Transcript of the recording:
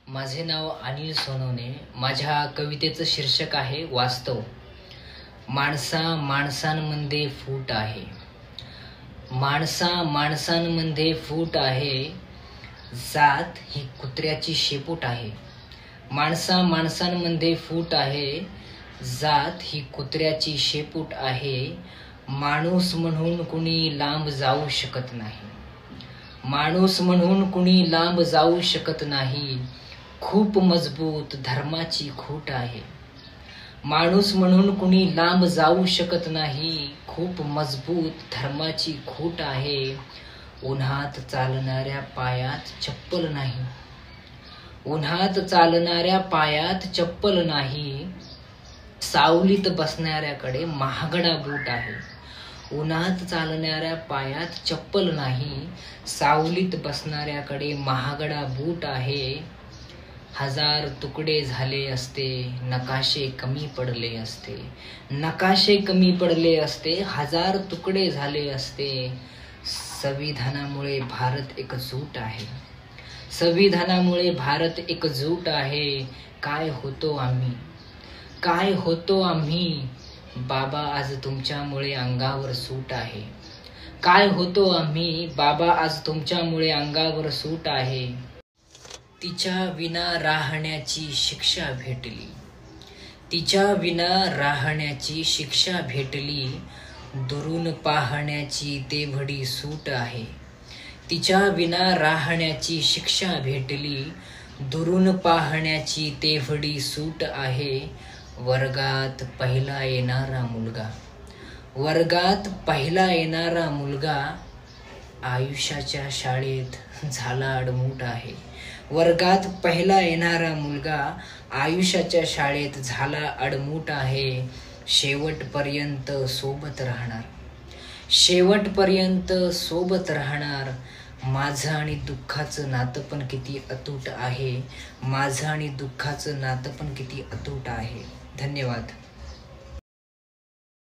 माझे नाव अनिल सोनवणे। माझ्या कवितेचं शीर्षक आहे वास्तव। माणसांमध्ये फूट आहे, माणसांमध्ये फूट आहे, जात ही कुत्र्याची शेपूट आहे। माणसांमध्ये फूट आहे, जात ही कुत्र्याची शेपूट आहे। माणूस म्हणून कुणी लांब जाऊ शकत नाही, माणूस म्हणून कुणी लांब जाऊ शकत नाही। खूप मजबूत धर्माची खूट आहे, माणूस म्हणून कुणी लांब जाऊ शकत नाही। खूप मजबूत धर्माची खूट आहे। उन्हात चालणाऱ्या पायात चप्पल नाही, उन्हात चालणाऱ्या पायात चप्पल नाही। सावलीत बसणाऱ्याकडे महागडा बूट आहे, उन्हात चालणाऱ्या पायात चप्पल नाही। सावलीत बसणाऱ्याकडे महागडा बूट आहे। हजार तुकडे झाले असते, नकाशे कमी पडले असते, नकाशे कमी पडले असते, हजार तुकडे झाले असते। संविधानामुळे भारत एकजूट आहे, संविधानामुळे भारत एकजूट आहे। काय होतो आम्ही, काय होतो आम्ही, बाबा आज तुमच्यामुळे अंगावर सूट आहे। काय होतो आम्ही, बाबा आज तुमच्यामुळे अंगावर सूट आहे। तिच्या विना राहण्याची शिक्षा भेटली, तिच्या विना राहण्याची शिक्षा भेटली। दुरून पाहण्याची तेवढी सूट आहे, तिच्या विना राहण्याची शिक्षा भेटली। दुरून पाहण्याची तेवढी सूट आहे। वर्गात पहिला येणारा मुलगा, वर्गात पहिला येणारा मुलगा, आयुष्याच्या शाळेत झाला अडमूट आहे। वर्गात पहिला येणारा मुलगा, आयुष्याच्या शाळेत झाला अडमूट आहे। शेवटपर्यंत सोबत राहणार, शेवटपर्यंत सोबत राहणार। माझं आणि दुःखाचं नातं पण किती अतूट आहे, माझं आणि दुःखाचं नातं पण किती अतूट आहे। धन्यवाद।